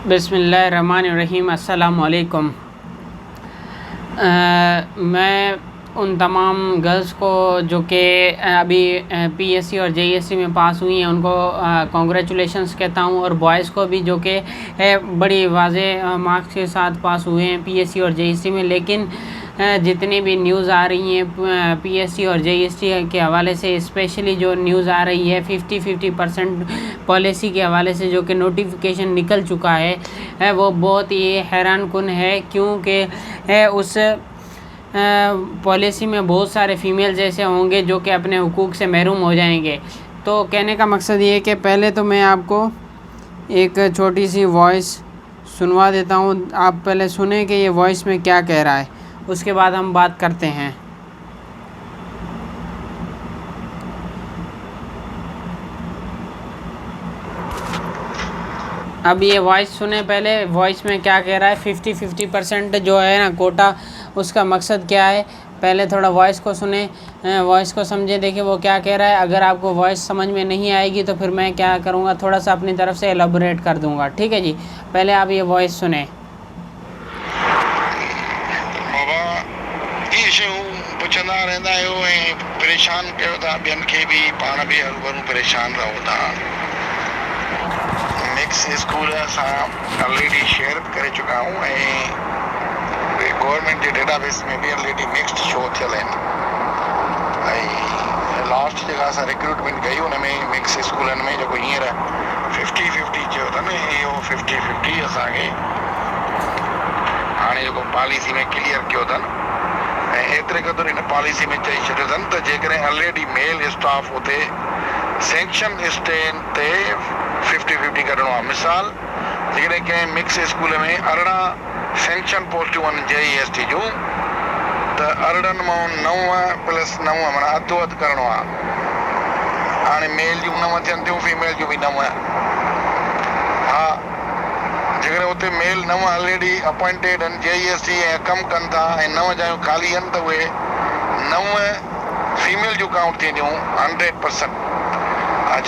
बिस्मिल्लाहिर्रहमानिर्रहीम। अस्सलाम वालेकुम। मैं उन तमाम गर्ल्स को जो कि अभी पीएससी और जेईएससी में पास हुई हैं उनको कॉन्ग्रेचुलेशंस कहता हूँ, और बॉयज़ को भी जो कि बड़ी वाज़ेह मार्क्स के साथ पास हुए हैं पीएससी और जेईएससी में। लेकिन जितनी भी न्यूज़ आ रही हैं पीएससी और जेईएससी के हवाले से, स्पेशली जो न्यूज़ आ रही है 50% पॉलिसी के हवाले से जो कि नोटिफिकेशन निकल चुका है वो बहुत ही हैरान कुन है, क्योंकि उस पॉलिसी में बहुत सारे फ़ीमेल्स ऐसे होंगे जो कि अपने हुकूक से महरूम हो जाएंगे। तो कहने का मकसद ये है कि पहले तो मैं आपको एक छोटी सी वॉइस सुनवा देता हूँ, आप पहले सुने कि ये वॉइस में क्या कह रहा है, उसके बाद हम बात करते हैं। अब ये वॉइस सुने पहले, वॉइस में क्या कह रहा है। 50% जो है ना कोटा, उसका मकसद क्या है, पहले थोड़ा वॉइस को सुने, वॉइस को समझे, देखिए वो क्या कह रहा है। अगर आपको वॉइस समझ में नहीं आएगी तो फिर मैं क्या करूँगा, थोड़ा सा अपनी तरफ से एलाबोरेट कर दूँगा, ठीक है जी। पहले आप ये वॉइस सुने। पुछंदा रहंदा आहियो ऐं परेशान कयो था ॿियनि खे बि, पाण बि हरूभरू परेशान रहो था। मिक्स स्कूल असां ऑलरेडी शेयर करे चुका आहियूं ऐं गवर्नमेंट जे डेटाबेस में बि ऑलरेडी मिक्स्ड शो थियल आहिनि। ऐं लास्ट जेका असां रिक्रूटमेंट कई उन में मिक्स स्कूलनि में जेको हींअर 50-50 चयो अथनि, इहो 50-50 असांखे हाणे जेको पॉलिसी में क्लियर कयो अथनि। ऐं एतिरे क़दुरु हिन पॉलिसी में चई छॾियो अथनि त जेकॾहिं ऑलरेडी मेल स्टाफ उते सैंक्शन स्टेन ते 50-50 करिणो आहे। मिसाल जेकॾहिं कंहिं मिक्स स्कूल में 18 सैंक्शन पोस्टियूं आहिनि जेईएसटी जूं, त 18 मां 9+9 माना अधो अधु करिणो आहे। हाणे मेल जूं 9 थियनि थियूं, फीमेल जूं बि 9। हा, जेकॾहिं उते मेल 9 ऑलरेडी अपॉइंटेड आहिनि जेईएसटी ऐं कमु कनि था ऐं 9 जायूं ख़ाली आहिनि, त उहे 9 फीमेल जूं काउंट थींदियूं 100%।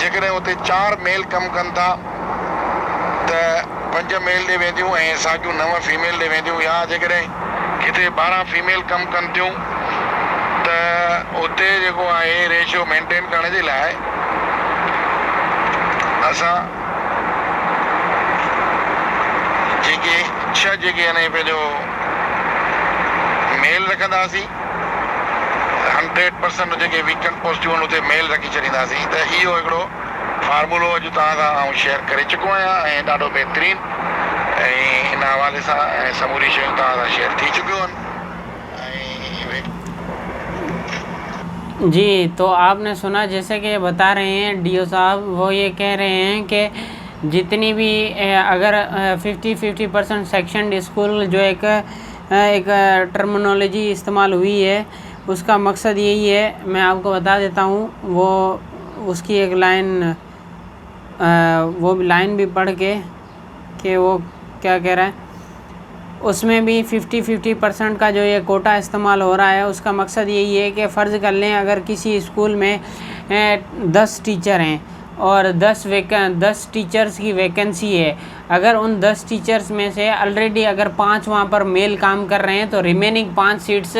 जेकॾहिं उते 4 मेल कमु कनि था त 5 मेल ॾे वेंदियूं ऐं साॻियूं 9 फीमेल ॾे वेंदियूं। या जेकॾहिं किथे 12 फीमेल कमु कनि थियूं त उते जेको आहे रेशियो मेंटेन करण जे लाइ असां जेके 6 जेके आहिनि पंहिंजो मेल रखंदासीं, 100% जेके वीकेंड पोस्टियूं आहिनि उते मेल रखी छॾींदासीं। त इहो हिकिड़ो फार्मूलो अॼु तव्हां सां आउं शेयर करे चुको आहियां ऐं ॾाढो बहितरीनु, ऐं हिन हवाले सां ऐं समूरी शयूं तव्हां सां शेयर थी चुकियूं आहिनि। जी, तो आपने सुना जैसे कि बता रहे हैं डीओ साहब, वो ये कह रहे हैं कि जितनी भी अगर 50% सेक्शन स्कूल जो एक टर्मिनोलॉजी इस्तेमाल हुई है, उसका मकसद यही है, मैं आपको बता देता हूँ। वो उसकी एक लाइन वो लाइन भी पढ़ के कि वो क्या कह रहा है। उसमें भी 50% का जो ये कोटा इस्तेमाल हो रहा है, उसका मकसद यही है कि फ़र्ज़ कर लें अगर किसी स्कूल में 10 टीचर हैं और 10 टीचर्स की वैकेंसी है। अगर उन 10 टीचर्स में से ऑलरेडी अगर 5 वहाँ पर मेल काम कर रहे हैं, तो रिमेनिंग 5 सीट्स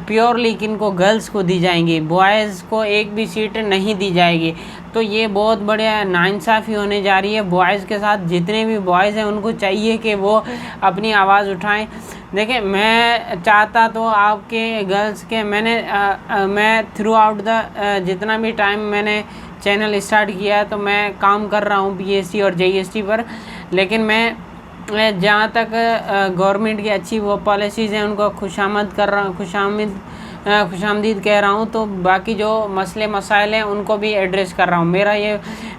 प्योरली किनको गर्ल्स को दी जाएंगी, बॉयज़ को एक भी सीट नहीं दी जाएगी। तो ये बहुत बढ़िया नाइंसाफ़ी होने जा रही है बॉयज़ के साथ। जितने भी बॉयज़ हैं उनको चाहिए कि वो अपनी आवाज़ उठाएं। देखिए, मैं चाहता तो आपके गर्ल्स के मैं थ्रू आउट द जितना भी टाइम मैंने चैनल स्टार्ट किया है, तो मैं काम कर रहा हूँ पीएससी और जेईएसटी पर। लेकिन मैं जहाँ तक गवर्नमेंट की अच्छी वो पॉलिसीज़ हैं उनको खुशामद कह रहा हूँ, तो बाकी जो मसले मसाइल हैं उनको भी एड्रेस कर रहा हूँ।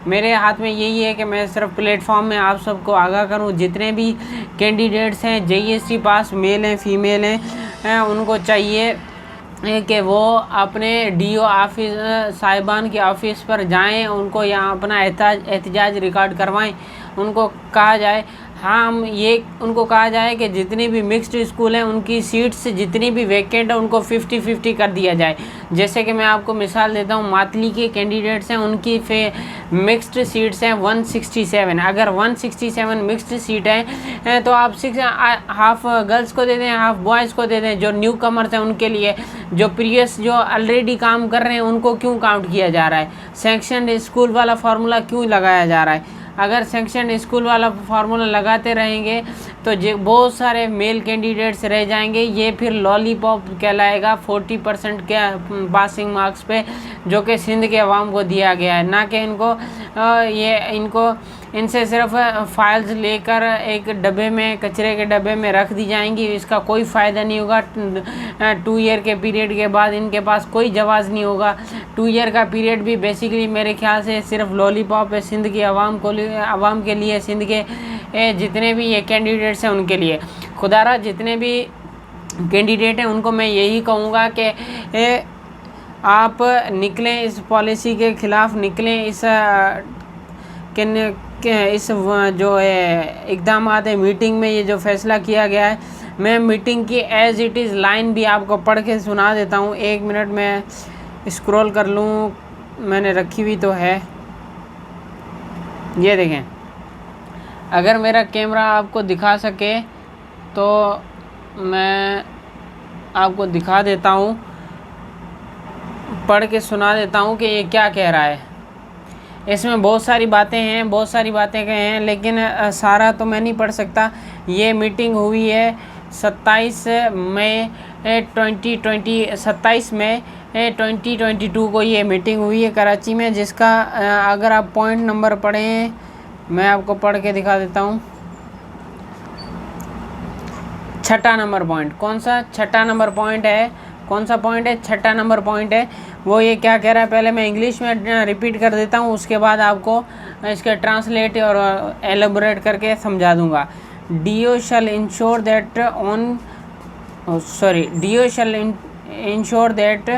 मेरे हाथ में यही है कि मैं सिर्फ प्लेटफॉर्म में आप सबको आगाह करूँ। जितने भी कैंडिडेट्स हैं जेईएसटी पास, मेल हैं फीमेल हैं, उनको चाहिए कि वो अपने डीओ ऑफिस साहिबान के ऑफिस पर जाएं, उनको यहाँ अपना एहतजाज रिकॉर्ड करवाएं। उनको कहा जाए हाँ, हम ये उनको कहा जाए कि जितनी भी मिक्स्ड स्कूल हैं उनकी सीट्स जितनी भी वैकेंट है उनको 50-50 कर दिया जाए। जैसे कि मैं आपको मिसाल देता हूँ, मातली के कैंडिडेट्स हैं, उनकी मिक्स्ड सीट्स हैं 167। अगर 167 मिक्स्ड सीट है तो आप हाफ गर्ल्स को दे दें, हाफ बॉयज़ को दे दें। जो न्यू कमर्स हैं उनके लिए, जो प्रीवियस जो ऑलरेडी काम कर रहे हैं उनको क्यों काउंट किया जा रहा है? सैंक्शन स्कूल वाला फार्मूला क्यों लगाया जा रहा है? अगर सैंक्शन स्कूल वाला फार्मूला लगाते रहेंगे तो बहुत सारे मेल कैंडिडेट्स रह जाएंगे। ये फिर लॉलीपॉप कहलाएगा 40% के पासिंग मार्क्स पे, जो कि सिंध के अवाम को दिया गया है, ना कि इनको इनसे सिर्फ फाइल्स लेकर एक डब्बे में, कचरे के डब्बे में रख दी जाएंगी। इसका कोई फ़ायदा नहीं होगा। 2 ईयर के पीरियड के बाद इनके पास कोई जवाब नहीं होगा। 2 ईयर का पीरियड भी बेसिकली मेरे ख्याल से सिर्फ लॉलीपॉप है सिंध के अवाम के लिए, सिंध के जितने भी ये कैंडिडेट्स हैं उनके लिए। खुदारा जितने भी कैंडिडेट हैं उनको मैं यही कहूँगा कि आप निकलें, इस पॉलिसी के ख़िलाफ़ निकलें। इस जो है इक़दाम है, मीटिंग में ये जो फ़ैसला किया गया है, मैं मीटिंग की एज़ इट इज़ लाइन भी आपको पढ़ के सुना देता हूँ। 1 मिनट में स्क्रॉल कर लूँ, मैंने रखी हुई तो है। ये देखें, अगर मेरा कैमरा आपको दिखा सके तो मैं आपको दिखा देता हूँ, पढ़ के सुना देता हूँ कि ये क्या कह रहा है। इसमें बहुत सारी बातें कहे हैं, लेकिन सारा तो मैं नहीं पढ़ सकता। ये मीटिंग हुई है 27 मई 2022 को ये मीटिंग हुई है कराची में, जिसका अगर आप पॉइंट नंबर पढ़ें, मैं आपको पढ़ के दिखा देता हूँ। 6ठा नंबर पॉइंट, कौन सा 6ठा नंबर पॉइंट है? 6ठा नंबर पॉइंट है। वो ये क्या कह रहा है, पहले मैं इंग्लिश में रिपीट कर देता हूँ, उसके बाद आपको इसका ट्रांसलेट और एलेबोरेट करके समझा दूँगा। DO shall ensure that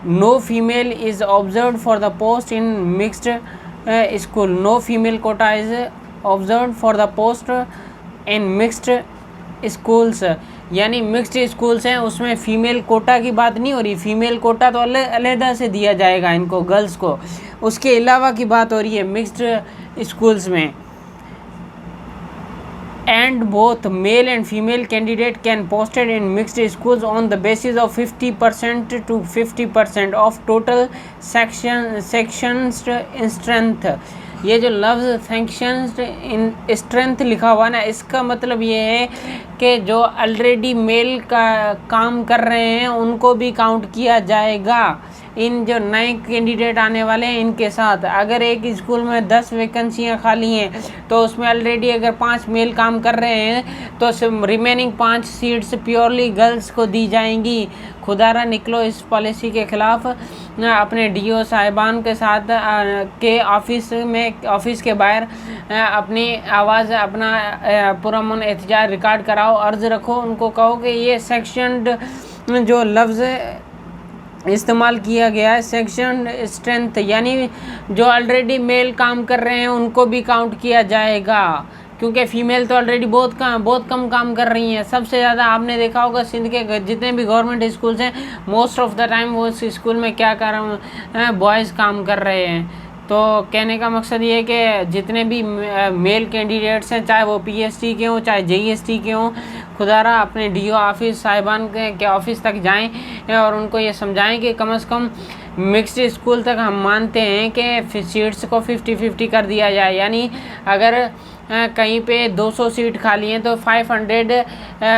no female is observed for the post in mixed school. No female quota is observed for the post in mixed schools. यानी मिक्स्ड स्कूल्स हैं उसमें फ़ीमेल कोटा की बात नहीं हो रही। फ़ीमेल कोटा तो अलग से दिया जाएगा इनको, गर्ल्स को, उसके अलावा की बात हो रही है मिक्स्ड स्कूल्स में। And both male and female candidate can posted in mixed schools on the basis of 50% to 50% of total section strength. ये जो लफ्ज़ सेक्शंस इन स्ट्रेंथ लिखा हुआ ना, इसका मतलब ये है कि जो ऑलरेडी मेल का काम कर रहे हैं उनको भी काउंट किया जाएगा इन जो नए कैंडिडेट आने वाले हैं इनके साथ। अगर एक स्कूल में 10 वैकेंसियाँ खाली हैं तो उसमें ऑलरेडी अगर 5 मेल काम कर रहे हैं तो रिमेनिंग 5 सीट्स प्योरली गर्ल्स को दी जाएंगी। खुदारा निकलो इस पॉलिसी के ख़िलाफ़, अपने DO साहिबान के साथ के ऑफिस के बाहर अपनी आवाज़, अपना पुरअमन एहतजाज रिकॉर्ड कराओ, अर्ज़ रखो, उनको कहो कि ये सेक्शन जो लफ्ज़ इस्तेमाल किया गया है सेक्शन स्ट्रेंथ, यानी जो ऑलरेडी मेल काम कर रहे हैं उनको भी काउंट किया जाएगा, क्योंकि फ़ीमेल तो ऑलरेडी बहुत कम काम कर रही हैं। सबसे ज़्यादा आपने देखा होगा सिंध के जितने भी गवर्नमेंट स्कूल्स हैं, मोस्ट ऑफ द टाइम वो स्कूल में क्या कर रहे हैं, बॉयज़ काम कर रहे हैं। तो कहने का मकसद ये है कि जितने भी मेल कैंडिडेट्स हैं, चाहे वो PhD के हों, चाहे JST के हों, खुदारा अपने DO ऑफिस साहिबान के ऑफिस तक जाएं और उनको ये समझाएं कि कम से कम मिक्स्ड स्कूल तक हम मानते हैं कि सीट्स को 50-50 कर दिया जाए। यानी अगर कहीं पे 200 सीट खाली हैं तो 500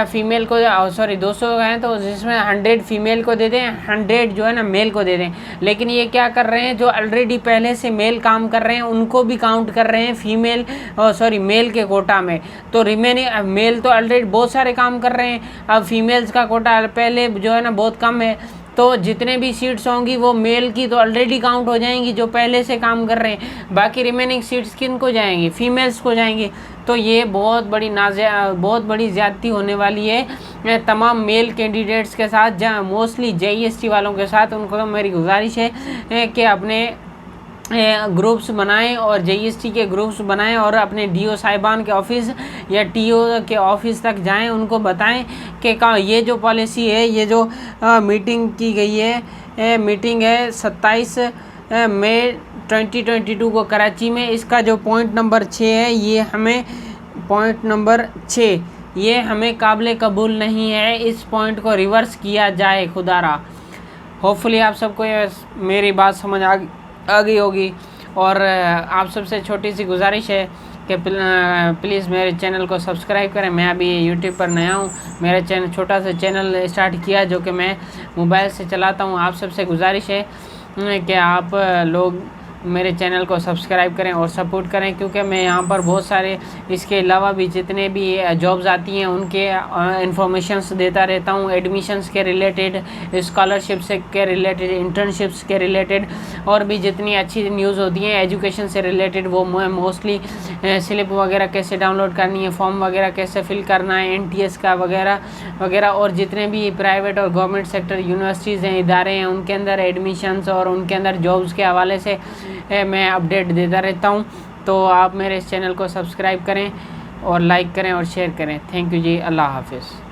फीमेल को, 200 हैं तो जिसमें 100 फीमेल को दे दें, 100 जो है ना मेल को दे दें। लेकिन ये क्या कर रहे हैं, जो ऑलरेडी पहले से मेल काम कर रहे हैं उनको भी काउंट कर रहे हैं मेल के कोटा में। तो रिमेनिंग मेल तो ऑलरेडी बहुत सारे काम कर रहे हैं, अब फीमेल्स का कोटा पहले जो है ना बहुत कम है, तो जितने भी सीट्स होंगी वो मेल की तो ऑलरेडी काउंट हो जाएंगी जो पहले से काम कर रहे हैं। बाकी रिमेनिंग सीट्स किन को जाएंगी, फीमेल्स को जाएंगी। तो ये बहुत बड़ी ज़्यादती होने वाली है तमाम मेल कैंडिडेट्स के साथ, जहाँ मोस्टली JST वालों के साथ। उनको तो मेरी गुजारिश है कि अपने ग्रुप्स बनाएं और JST के ग्रुप्स बनाएं और अपने DO साहिबान के ऑफिस या TO के ऑफिस तक जाएं, उनको बताएं कि ये जो पॉलिसी है, ये जो मीटिंग की गई है, मीटिंग है 27 मई 2022 को कराची में, इसका जो पॉइंट नंबर 6 है, ये हमें पॉइंट नंबर 6 ये हमें काबिल कबूल नहीं है, इस पॉइंट को रिवर्स किया जाए खुदारा। होपफुली आप सबको मेरी बात समझ आ गई होगी। और आप सबसे छोटी सी गुजारिश है कि प्लीज़ मेरे चैनल को सब्सक्राइब करें। मैं अभी यूट्यूब पर नया हूँ, मेरा चैनल छोटा सा चैनल स्टार्ट किया जो कि मैं मोबाइल से चलाता हूँ। आप सबसे गुजारिश है कि आप लोग मेरे चैनल को सब्सक्राइब करें और सपोर्ट करें, क्योंकि मैं यहाँ पर बहुत सारे इसके अलावा भी जितने भी जॉब्स आती हैं उनके इंफॉर्मेशंस देता रहता हूँ, एडमिशन्स के रिलेटेड, स्कॉलरशिप से के रिलेटेड, इंटर्नशिप्स के रिलेटेड, और भी जितनी अच्छी न्यूज़ होती हैं एजुकेशन से रिलेटेड वो मैं मोस्टली स्लिप वगैरह कैसे डाउनलोड करनी है, फॉर्म वगैरह कैसे फिल करना है, NTS का वगैरह वगैरह, और जितने भी प्राइवेट और गवर्नमेंट सेक्टर यूनिवर्सिटीज़ हैं, इदारे हैं, उनके अंदर एडमिशन्स और उनके अंदर जॉब्स के हवाले से मैं अपडेट देता रहता हूं। तो आप मेरे इस चैनल को सब्सक्राइब करें और लाइक करें और शेयर करें। थैंक यू जी, अल्लाह हाफिज़।